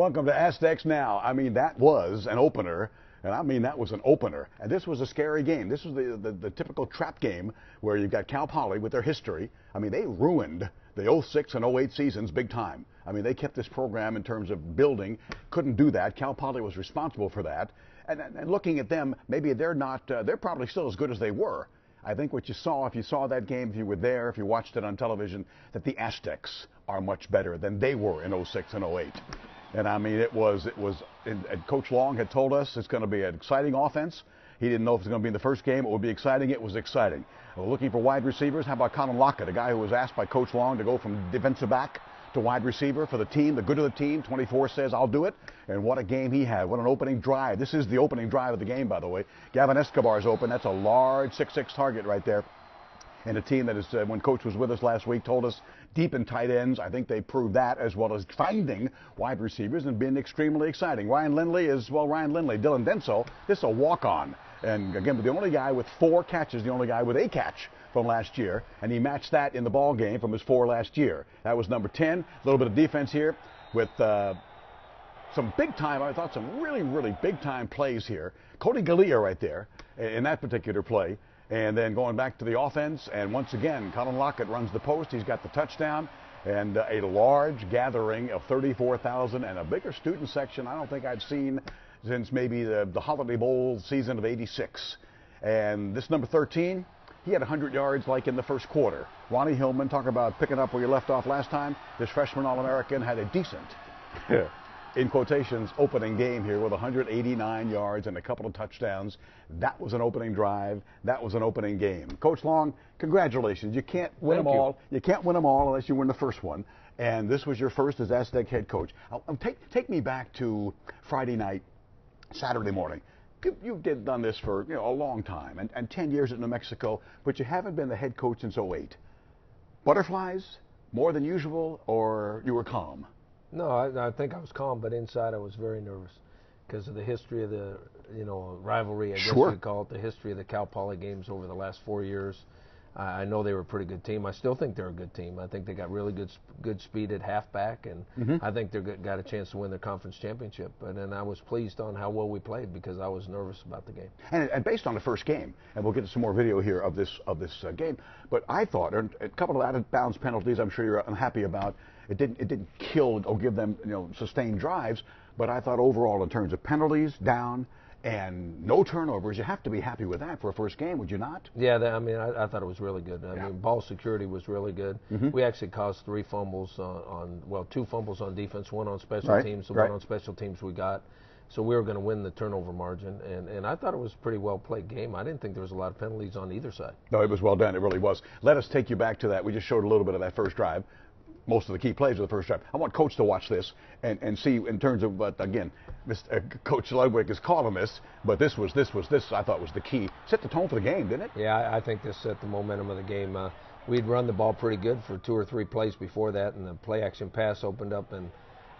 Welcome to Aztecs Now. I mean, that was an opener, and I mean that was an opener. And this was a scary game. This was the typical trap game where you've got Cal Poly with their history. I mean, they ruined the 06 and 08 seasons big time. I mean, they kept this program in terms of building. Couldn't do that. Cal Poly was responsible for that. And looking at them, maybe they're not, they're probably still as good as they were. I think what you saw, if you saw that game, if you were there, if you watched it on television, that the Aztecs are much better than they were in 06 and 08. And I mean, and Coach Long had told us it's going to be an exciting offense. He didn't know if it was going to be in the first game. It would be exciting. It was exciting. We're looking for wide receivers. How about Colin Lockett, a guy who was asked by Coach Long to go from defensive back to wide receiver for the team, the good of the team. 24 says, I'll do it. And what a game he had. What an opening drive. This is the opening drive of the game, by the way. Gavin Escobar's open. That's a large 6'6" target right there. And a team that is, when Coach was with us last week, told us deep in tight ends. I think they proved that, as well as finding wide receivers and being extremely exciting. Ryan Lindley, Dylan Denso, this is a walk-on. And again, the only guy with 4 catches, the only guy with a catch from last year, and he matched that in the ball game from his 4 last year. That was number 10. A little bit of defense here with some big time, I thought some really, really big time plays here. Cody Galea right there in that particular play. And then going back to the offense, and once again, Colin Lockett runs the post. He's got the touchdown, and a large gathering of 34,000 and a bigger student section I don't think I've seen since maybe the Holiday Bowl season of '86. And this number 13, he had 100 yards like in the first quarter. Ronnie Hillman, talk about picking up where you left off last time. This freshman All-American had a decent, in quotations, opening game here with 189 yards and a couple of touchdowns. That was an opening drive. That was an opening game. Coach Long, congratulations. You can't win them all. You can't win them all unless you win the first one. And this was your first as Aztec head coach. Take me back to Friday night, Saturday morning. You've done this for a long time, and 10 years at New Mexico, but you haven't been the head coach since '08. Butterflies, more than usual, or you were calm? No, I think I was calm, but inside I was very nervous because of the history of the, rivalry, I guess Sure. you'd call it, the history of the Cal Poly games over the last 4 years. I know they were a pretty good team. I still think they're a good team. I think they got really good speed at halfback, and I think they got a chance to win their conference championship. And I was pleased on how well we played because I was nervous about the game. And based on the first game, and we'll get to some more video here of this game, but I thought a couple of out-of-bounds penalties I'm sure you're unhappy about. It didn't kill or give them sustained drives, but I thought overall in terms of penalties down and no turnovers, you have to be happy with that for a first game, would you not? Yeah, I thought it was really good. I mean, ball security was really good. We actually caused 3 fumbles 2 fumbles on defense, 1 on special teams, and 1 on special teams we got. So we were going to win the turnover margin, and I thought it was a pretty well-played game. I didn't think there was a lot of penalties on either side. No, it was well done. It really was. Let us take you back to that. We just showed a little bit of that first drive. Most of the key plays of the first drive. I want Coach to watch this and see in terms of, again, Coach Ludwig is calling this, but this I thought was the key. Set the tone for the game, didn't it? Yeah, I think this set the momentum of the game. We'd run the ball pretty good for 2 or 3 plays before that, and the play-action pass opened up, and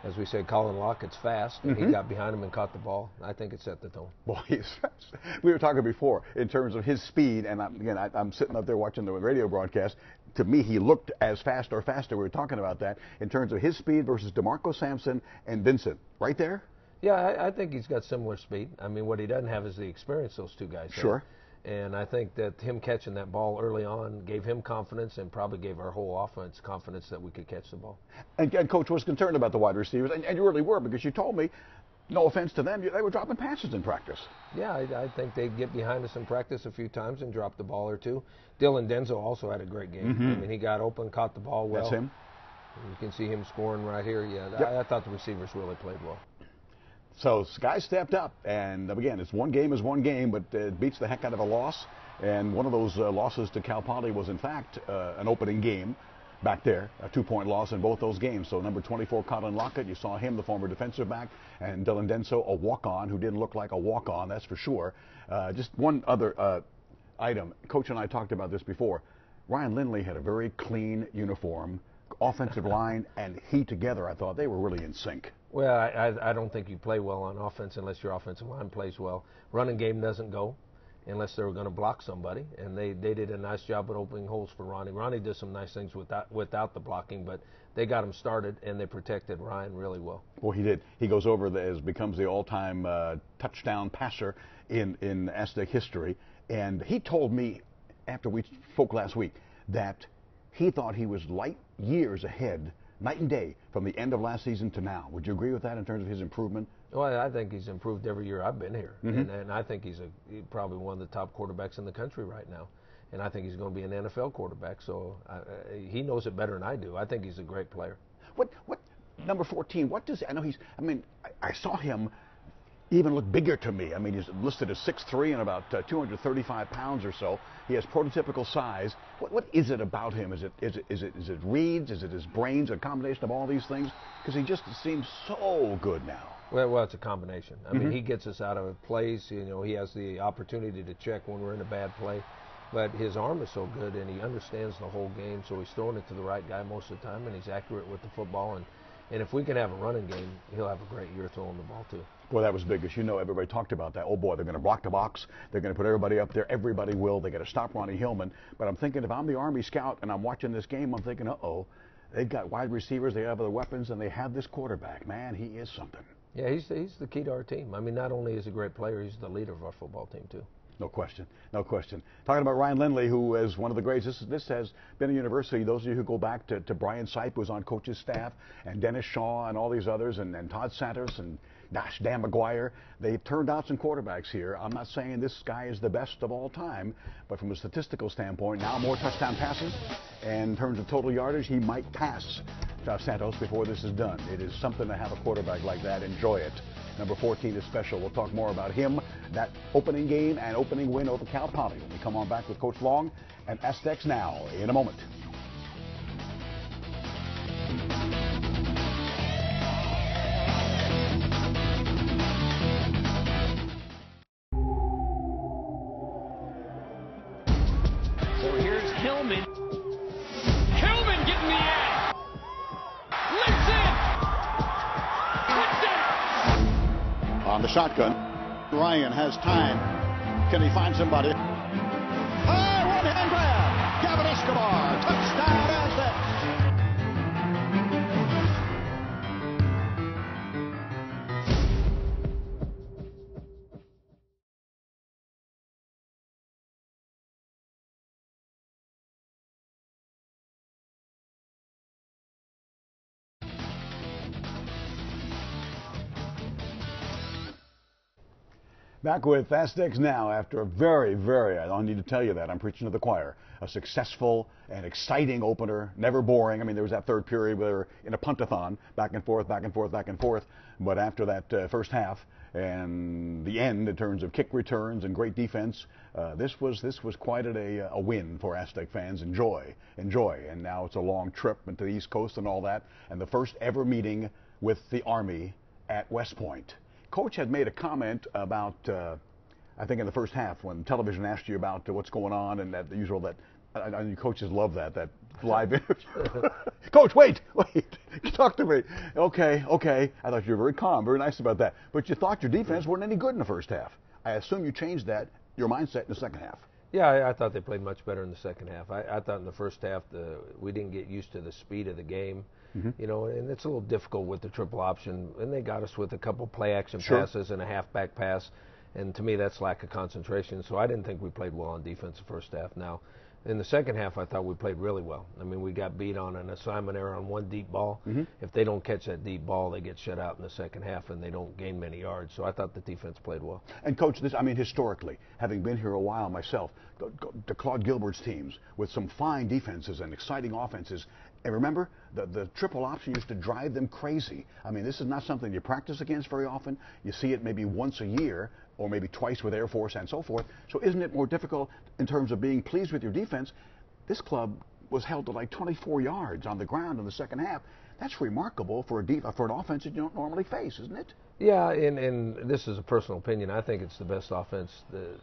as we said, Colin Lockett's fast, and he got behind him and caught the ball. I think it set the tone. Boy, he's fast. We were talking before in terms of his speed, and I'm sitting up there watching the radio broadcast. To me, he looked as fast or faster. We were talking about that in terms of his speed versus DeMarco Sampson and Vincent. Right there? Yeah, I think he's got similar speed. I mean, what he doesn't have is the experience those 2 guys have. Sure. And I think that him catching that ball early on gave him confidence and probably gave our whole offense confidence that we could catch the ball. And Coach was concerned about the wide receivers, and you really were, because you told me, no offense to them, they were dropping passes in practice. Yeah, I think they'd get behind us in practice a few times and drop the ball or 2. Dylan Denso also had a great game. I mean, he got open, caught the ball well. That's him. You can see him scoring right here. Yeah, Yep. I thought the receivers really played well. So guys stepped up, and again, it's one game, but it beats the heck out of a loss. And one of those losses to Cal Poly was, in fact, an opening game back there, a 2-point loss in both those games. So number 24, Colin Lockett, you saw him, the former defensive back, and Dylan Denso, a walk-on who didn't look like a walk-on, that's for sure. Just one other item. Coach and I talked about this before. Ryan Lindley had a very clean uniform. Offensive line and he together, I thought they were really in sync. Well, I don't think you play well on offense unless your offensive line plays well. Running game doesn't go. unless they were going to block somebody, and they did a nice job at opening holes for Ronnie. Ronnie did some nice things without the blocking, but they got him started, and they protected Ryan really well. Well, he did. He goes over becomes the all-time touchdown passer in Aztec history, and he told me after we spoke last week that he thought he was light years ahead, night and day, from the end of last season to now. Would you agree with that in terms of his improvement? Well, I think he's improved every year I've been here, and I think he's probably one of the top quarterbacks in the country right now, and I think he's going to be an NFL quarterback. So he knows it better than I do. I think he's a great player. What number 14? What does I know he's? I mean, I saw him even look bigger to me. I mean, he's listed as 6'3" and about 235 pounds or so. He has prototypical size. What is it about him? Is it reads? Is it his brains? A combination of all these things? Because he just seems so good now. Well, it's a combination. I mean, he gets us out of plays. You know, he has the opportunity to check when we're in a bad play. But his arm is so good, and he understands the whole game, so he's throwing it to the right guy most of the time, and he's accurate with the football. And if we can have a running game, he'll have a great year throwing the ball, too. Boy, that was big. As you know, everybody talked about that. Oh, boy, they're going to block the box. They're going to put everybody up there. Everybody will. They got to stop Ronnie Hillman. But I'm thinking, if I'm the Army scout and I'm watching this game, I'm thinking, uh-oh, they've got wide receivers, they have other weapons, and they have this quarterback. Man, he is something. Yeah, he's the key to our team. I mean, not only is he a great player, he's the leader of our football team, too. No question. No question. Talking about Ryan Lindley, who is one of the greats. This has been a university. Those of you who go back to Brian Sipe, who was on coach's staff, and Dennis Shaw and all these others, and Todd Santos and Dan McGuire, they turned out some quarterbacks here. I'm not saying this guy is the best of all time, but from a statistical standpoint, now more touchdown passes. And in terms of total yardage, he might pass Santos before this is done. It is something to have a quarterback like that. Enjoy it. Number 14 is special. We'll talk more about him, that opening game and opening win over Cal Poly when we come on back with Coach Long and Aztecs Now in a moment. So here's Hillman. Hillman getting the edge. Leaps in. Touchdown. On the shotgun, Ryan has time. Can he find somebody? One-hand grab. Gavin Escobar. Touchdown, Aztecs. Back with Aztecs Now after a very, I don't need to tell you that, I'm preaching to the choir, a successful and exciting opener, never boring. I mean, there was that third period where they were in a puntathon, back and forth, but after that first half and the end in terms of kick returns and great defense, this was quite a win for Aztec fans. Enjoy, and now it's a long trip into the East Coast and all that, and the first ever meeting with the Army at West Point. Coach had made a comment about, I think in the first half, when television asked you about what's going on, and that the usual that, and coaches love that live interview. Coach, wait, talk to me. Okay. I thought you were very calm, very nice about that. But you thought your defense weren't any good in the first half. I assume you changed your mindset in the second half. Yeah, I thought they played much better in the second half. I thought in the first half we didn't get used to the speed of the game. You know, and it's a little difficult with the triple option, and they got us with a couple play action passes and a halfback pass, and to me that's lack of concentration. So I didn't think we played well on defense the first half. Now, in the second half, I thought we played really well. I mean, we got beat on an assignment error on one deep ball. If they don't catch that deep ball, they get shut out in the second half, and they don't gain many yards. So I thought the defense played well. And Coach, Historically, having been here a while myself, to Claude Gilbert's teams with some fine defenses and exciting offenses. And remember, the triple option used to drive them crazy. I mean, this is not something you practice against very often. You see it maybe once a year, or maybe twice with Air Force and so forth. So isn't it more difficult in terms of being pleased with your defense? This club was held to like 24 yards on the ground in the second half. That's remarkable for an offense that you don't normally face, isn't it? Yeah, and this is a personal opinion. I think it's the best offense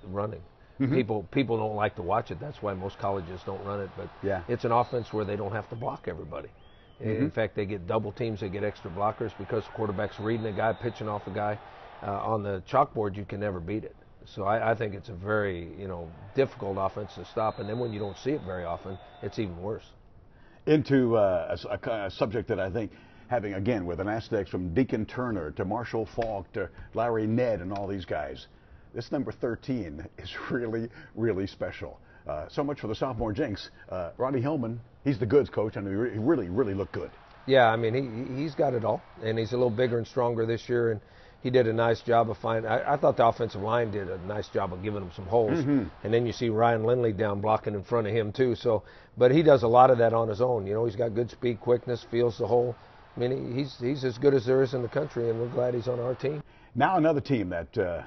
running. People don't like to watch it. That's why most colleges don't run it. But it's an offense where they don't have to block everybody. In fact, they get double teams. They get extra blockers because the quarterback's reading a guy, pitching off a guy. On the chalkboard, you can never beat it. So I think it's a very, difficult offense to stop. And then when you don't see it very often, it's even worse. Into a subject that I think having, again, with an Aztecs from Deacon Turner to Marshall Faulk to Larry Ned and all these guys, this number 13 is really, really special. So much for the sophomore jinx. Ronnie Hillman, he's the goods coach, and he really, really looked good. Yeah, I mean, he's got it all, and he's a little bigger and stronger this year, and he did a nice job of finding. I thought the offensive line did a nice job of giving him some holes, and then you see Ryan Lindley down blocking in front of him too. So, but he does a lot of that on his own. He's got good speed, quickness, feels the hole. I mean, he's as good as there is in the country, and we're glad he's on our team. Now another team that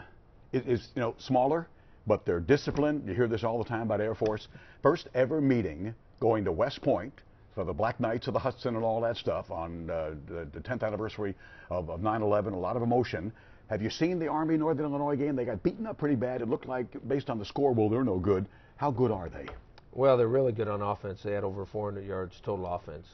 is smaller, but they're disciplined. You hear this all the time about Air Force. First ever meeting going to West Point for the Black Knights of the Hudson and all that stuff on the 10th anniversary of 9/11. A lot of emotion. Have you seen the Army Northern Illinois game? They got beaten up pretty bad. It looked like, based on the score, well, they're no good. How good are they? Well, they're really good on offense. They had over 400 yards total offense.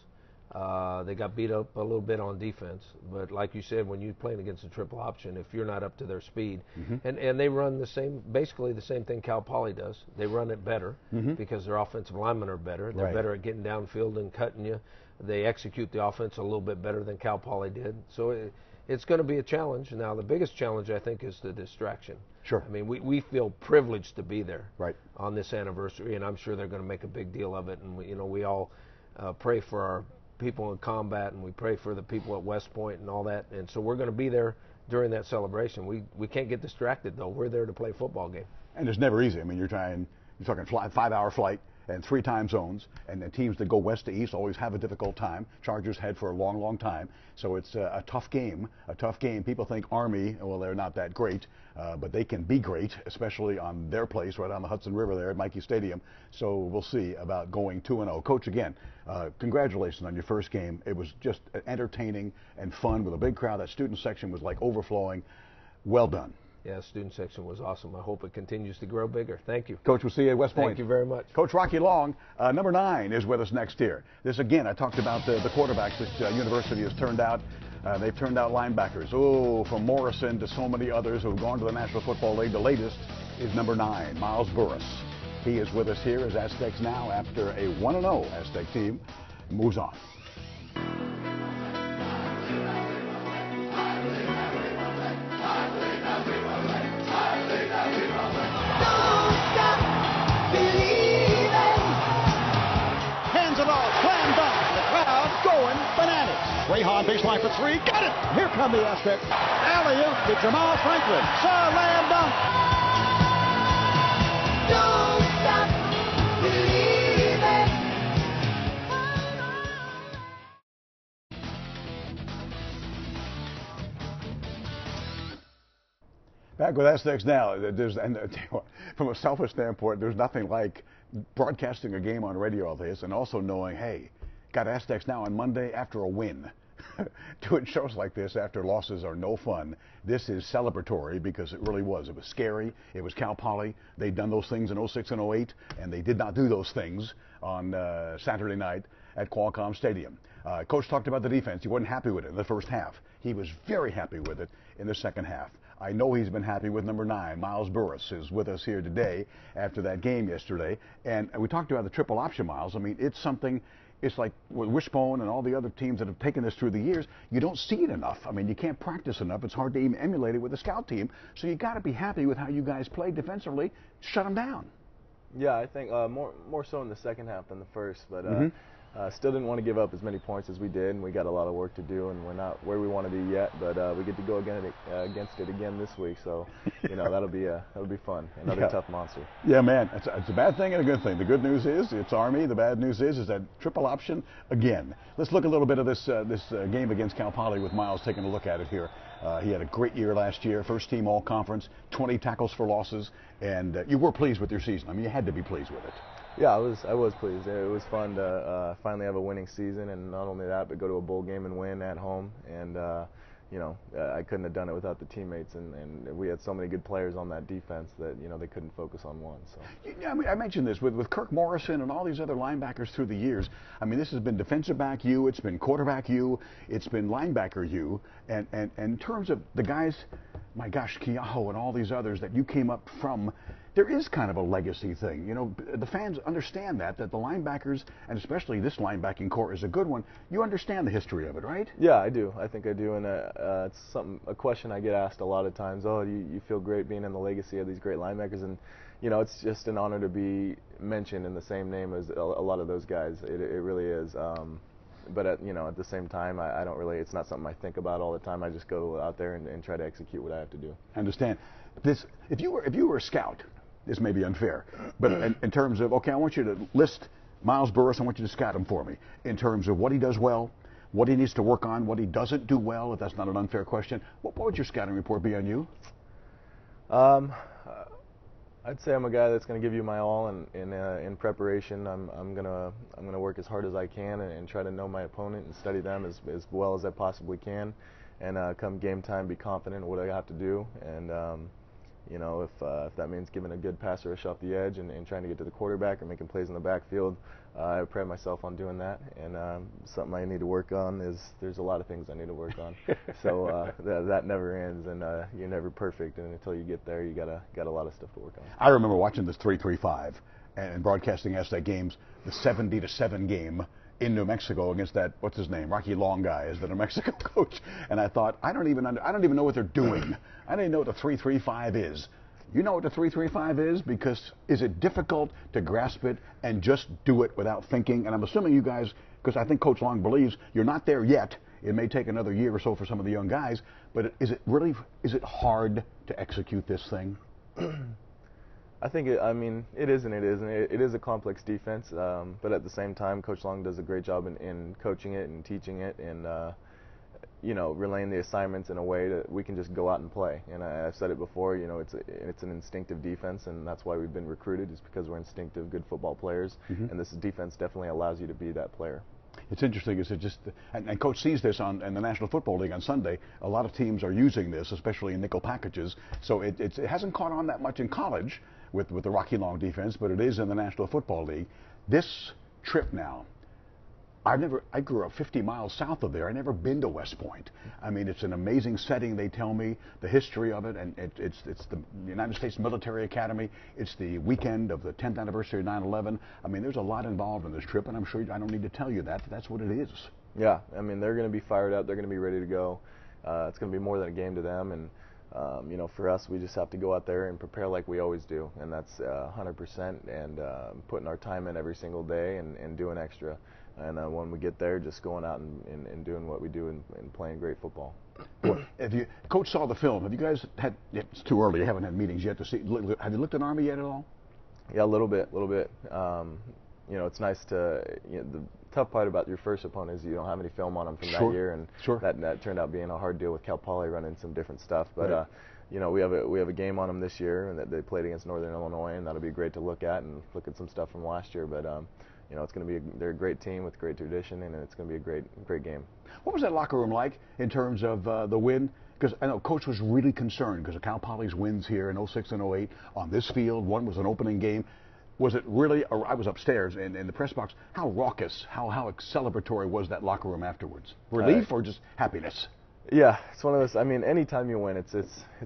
They got beat up a little bit on defense, but like you said, when you're playing against a triple option, if you're not up to their speed, and they run basically the same thing Cal Poly does. They run it better because their offensive linemen are better. They're better at getting downfield and cutting you. They execute the offense a little bit better than Cal Poly did. So it's going to be a challenge. Now, the biggest challenge, I think, is the distraction. Sure. I mean, we feel privileged to be there on this anniversary, and I'm sure they're going to make a big deal of it. And we all pray for our people in combat, and we pray for the people at West Point and all that. And so we're going to be there during that celebration. We can't get distracted, though. We're there to play a football game. And it's never easy. I mean, you're talking 5-hour flight and 3 time zones, and the teams that go west to east always have a difficult time. Chargers had for a long, long time. So it's a tough game, People think Army, well, they're not that great, but they can be great, especially on their place right on the Hudson River there at Michie Stadium. So we'll see about going 2-0. Coach, again, congratulations on your first game. It was just entertaining and fun with a big crowd. That student section was like overflowing. Well done. Yeah, student section was awesome. I hope it continues to grow bigger. Thank you. Coach, we'll see you at West Point. Thank you very much. Coach Rocky Long, number 9, is with us next year. This, again, I talked about the quarterbacks this university has turned out. They've turned out linebackers. Oh, from Morrison to so many others who have gone to the National Football League. The latest is number 9, Miles Burris. He is with us here as Aztecs Now after a 1-0 Aztec team moves on. Rayhan baseline for 3. Got it! Here come the Aztecs. Alley-oop to Jamal Franklin. Slam dunk. Don't stop believing. Back with Aztecs Now. From a selfish standpoint, there's nothing like broadcasting a game on radio like this and also knowing, hey, got Aztecs Now on Monday after a win. Doing shows like this after losses are no fun. This is celebratory because it really was. It was scary. It was Cal Poly. They'd done those things in 06 and 08, and they did not do those things on Saturday night at Qualcomm Stadium. Coach talked about the defense. He wasn't happy with it in the first half. He was very happy with it in the second half. I know he's been happy with number 9. Miles Burris is with us here today after that game yesterday. And we talked about the triple option, Miles. I mean, it's something. It's like with Wishbone and all the other teams that have taken this through the years, you don't see it enough. I mean, you can't practice enough. It's hard to even emulate it with the scout team. So you got to be happy with how you guys played defensively. Shut them down. Yeah, I think more so in the second half than the first, but still didn't want to give up as many points as we did, and we got a lot of work to do, and we're not where we want to be yet, but we get to go against it again this week, so that'll be fun. Another tough monster. Yeah, man, it's a bad thing and a good thing. The good news is it's Army. The bad news is that triple option again. Let's look a little bit of this game against Cal Poly with Miles taking a look at it here. He had a great year last year, first team all conference, 20 tackles for losses, and you were pleased with your season. I mean, you had to be pleased with it. Yeah, I was pleased. It was fun to finally have a winning season, and not only that, but go to a bowl game and win at home. And I couldn't have done it without the teammates, and we had so many good players on that defense that they couldn't focus on one. So yeah, I mean, I mentioned this with Kirk Morrison and all these other linebackers through the years. I mean, this has been defensive back you, it's been quarterback you, it's been linebacker you, and in terms of the guys my gosh, Keaho and all these others that you came up from, there is kind of a legacy thing. You know, the fans understand that the linebackers, and especially this linebacking core is a good one. You understand the history of it, right? Yeah, I do. I think I do, and it's a question I get asked a lot of times. Oh, you feel great being in the legacy of these great linebackers, and you know, it's just an honor to be mentioned in the same name as a lot of those guys. It really is. But at the same time, I don't really. It's not something I think about all the time. I just go out there and try to execute what I have to do. I understand. This, if you were a scout, this may be unfair, but in terms of, okay, I want you to list Miles Burris. I want you to scout him for me in terms of what he does well, what he needs to work on, what he doesn't do well. If that's not an unfair question, what would your scouting report be on you? I'd say I'm a guy that's going to give you my all, and in preparation, I'm gonna work as hard as I can and try to know my opponent and study them as well as I possibly can, and come game time, be confident in what I have to do, and you know, if that means giving a good pass rush off the edge and trying to get to the quarterback or making plays in the backfield, I pride myself on doing that. And something I need to work on is there's a lot of things I need to work on. So that never ends, and you're never perfect. And until you get there, you got a lot of stuff to work on. I remember watching this 3-3-5 and broadcasting Aztec games, the 70-7 game in New Mexico against that, what's his name, Rocky Long guy is the New Mexico coach, and I thought, I don't even know what they're doing. I don't even know what the 3-3-5 is. You know what the 3-3-5 is? Because is it difficult to grasp it and just do it without thinking? And I'm assuming you guys, because I think Coach Long believes you're not there yet. It may take another year or so for some of the young guys, but is it hard to execute this thing? I think it is and it isn't. It is a complex defense, but at the same time, Coach Long does a great job in coaching it and teaching it, and relaying the assignments in a way that we can just go out and play. And I've said it before, it's an instinctive defense, and that's why we've been recruited, is because we're instinctive, good football players, and this defense definitely allows you to be that player. It's interesting, is it just, and Coach sees this in the National Football League on Sunday. A lot of teams are using this, especially in nickel packages. So it hasn't caught on that much in college with the Rocky Long defense, but it is in the National Football League. This trip now, I grew up 50 miles south of there. I've never been to West Point. I mean, it's an amazing setting, they tell me, the history of it, and it's the United States Military Academy. It's the weekend of the 10th anniversary of 9/11. I mean, there's a lot involved in this trip, and I'm sure I don't need to tell you that. That's what it is. Yeah, I mean, they're going to be fired up. They're going to be ready to go. It's going to be more than a game to them, and for us, we just have to go out there and prepare like we always do, and that's 100%, and putting our time in every single day and doing extra. And when we get there, just going out and doing what we do and playing great football. Well, Coach saw the film. Have you guys had? It's too early. You haven't had meetings yet to see. Have you looked at Army yet at all? Yeah, a little bit. It's nice to. The tough part about your first opponent is you don't have any film on them from that year, and that turned out being a hard deal with Cal Poly running some different stuff. But we have a game on them this year, and that they played against Northern Illinois, and that'll be great to look at and look at some stuff from last year. But it's going to be they're a great team with great tradition, and it's going to be a great game. What was that locker room like in terms of the win? Because I know Coach was really concerned because of Cal Poly's wins here in 06 and 08 on this field. One was an opening game. Was it really? I was upstairs in the press box. How raucous, how celebratory was that locker room afterwards? Relief or just happiness? Yeah, it's one of those. I mean, anytime you win, it's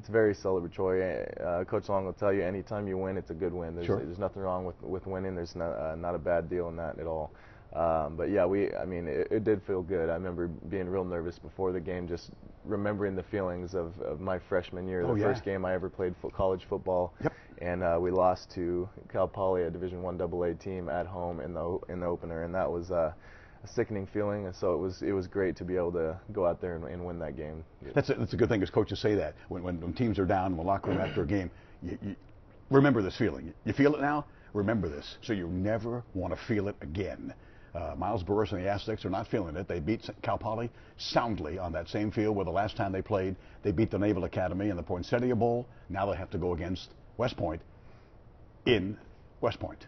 very celebratory. Coach Long will tell you, anytime you win, it's a good win. There's nothing wrong with winning. There's not a bad deal in that at all. But yeah, it did feel good. I remember being real nervous before the game, just remembering the feelings of my freshman year, the first game I ever played college football. Yep. And we lost to Cal Poly, a Division I AA team, at home in the opener, and that was a sickening feeling, and so it was great to be able to go out there and win that game. That's a good thing, as coaches say that when teams are down in the locker room after a game, you remember this feeling. You feel it now. Remember this, so you never want to feel it again. Miles Burris and the Aztecs are not feeling it. They beat Cal Poly soundly on that same field where the last time they played, they beat the Naval Academy in the Poinsettia Bowl. Now they have to go against West Point in West Point.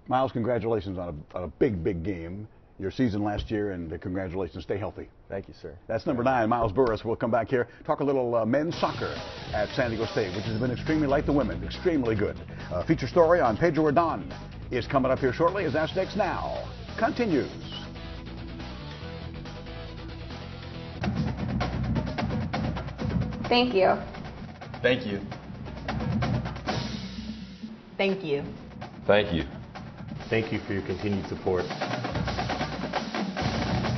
Miles, congratulations on a big game. Your season last year, and congratulations. Stay healthy. Thank you, sir. That's number 9, Miles Burris. We'll come back here, talk a little men's soccer at San Diego State, which has been extremely, like the women, extremely good. Feature story on Pedro Rodon is coming up here shortly as Aztecs Now continues. Thank you. Thank you. Thank you. Thank you. Thank you for your continued support.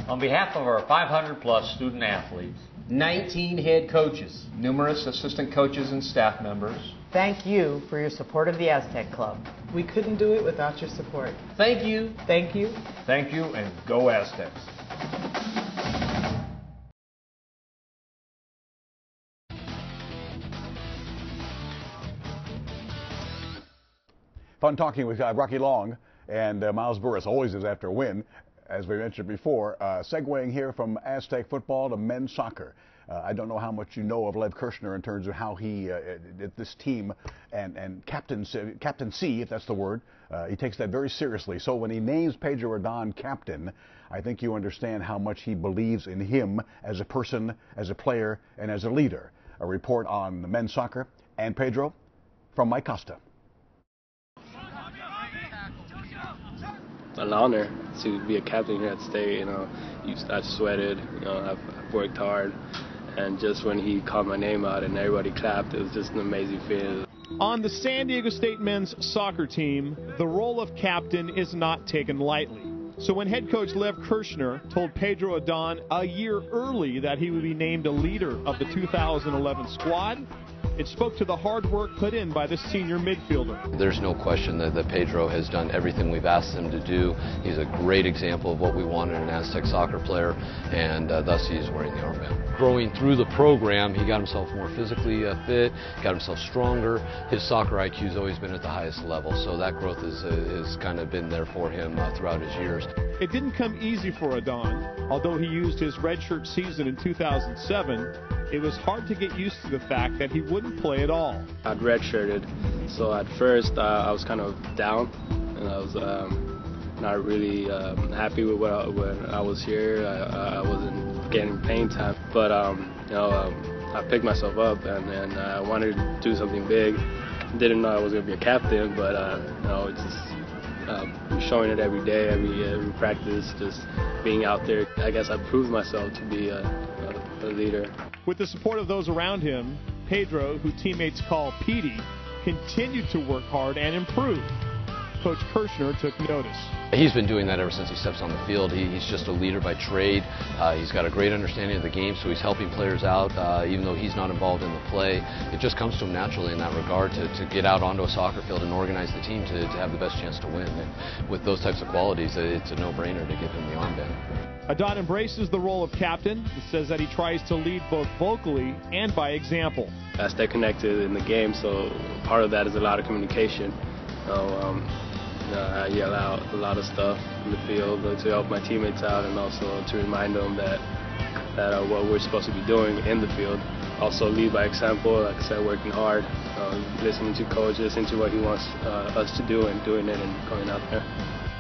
On behalf of our 500-plus student athletes, 19 head coaches, numerous assistant coaches and staff members, Thank you for your support of the Aztec Club. We couldn't do it without your support. thank you, Thank you. thank you, and go Aztecs. Fun talking with Rocky Long and Miles Burris, always is after a win, as we mentioned before. Segueing here from Aztec football to men's soccer. I don't know how much you know of Lev Kirshner in terms of how he, this team and captaincy, if that's the word, he takes that very seriously. So when he names Pedro Adon captain, I think you understand how much he believes in him as a person, as a player, and as a leader. A report on the men's soccer and Pedro from Mike Costa. An honor to be a captain here at State. You know, I sweated. You know, I've worked hard, and just when he called my name out and everybody clapped, it was just an amazing feeling. On the San Diego State men's soccer team, the role of captain is not taken lightly. So when head coach Lev Kirshner told Pedro Adon a year early that he would be named a leader of the 2011 squad, it spoke to the hard work put in by the senior midfielder. There's no question that Pedro has done everything we've asked him to do. He's a great example of what we want in an Aztec soccer player, and thus he is wearing the armband. Growing through the program, he got himself more physically fit, got himself stronger. His soccer IQ has always been at the highest level, so that growth has kind of been there for him throughout his years. It didn't come easy for Adon. Although he used his redshirt season in 2007, it was hard to get used to the fact that he wouldn't play at all. I'd redshirted, so at first I was kind of down, and I was not really happy with when I was here. I wasn't getting playing time, but you know, I picked myself up and I wanted to do something big. Didn't know I was going to be a captain, but you know, it's just showing it every day, every practice, just being out there. I guess I proved myself to be a leader. With the support of those around him, Pedro, who teammates call Petey, continued to work hard and improve. Coach Kirshner took notice. He's been doing that ever since he steps on the field. He's just a leader by trade. He's got a great understanding of the game, so he's helping players out, even though he's not involved in the play. It just comes to him naturally in that regard to get out onto a soccer field and organize the team to have the best chance to win. And with those types of qualities, it's a no-brainer to give him the armband. Adon embraces the role of captain. He says that he tries to lead both vocally and by example. I stay connected in the game, so part of that is a lot of communication. So, I yell out a lot of stuff in the field to help my teammates out, and also to remind them that what we're supposed to be doing in the field. Also lead by example, like I said, working hard, listening to coach, listening to what he wants us to do, and doing it and going out there.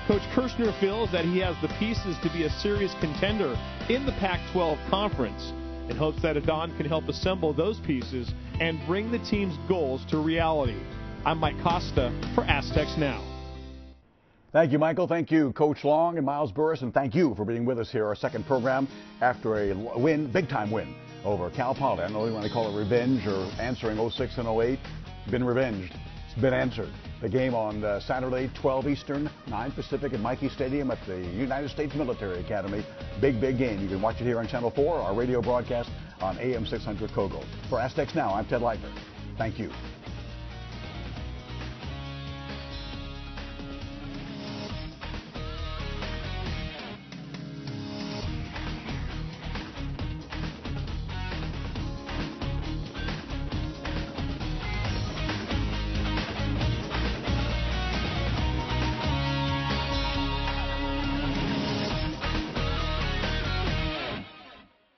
Coach Kirshner feels that he has the pieces to be a serious contender in the Pac-12 conference and hopes that Adon can help assemble those pieces and bring the team's goals to reality. I'm Mike Costa for Aztecs Now. Thank you, Michael. Thank you, Coach Long and Miles Burris, and thank you for being with us here, our second program after a win, big-time win over Cal Poly. I don't know if you want to call it revenge or answering 06 and 08. Been revenged. It's been answered. The game on Saturday, 12 Eastern, 9 Pacific at Mikey Stadium at the United States Military Academy. Big, big game. You can watch it here on Channel 4, our radio broadcast on AM 600 Kogo. For Aztecs Now, I'm Ted Leitner. Thank you.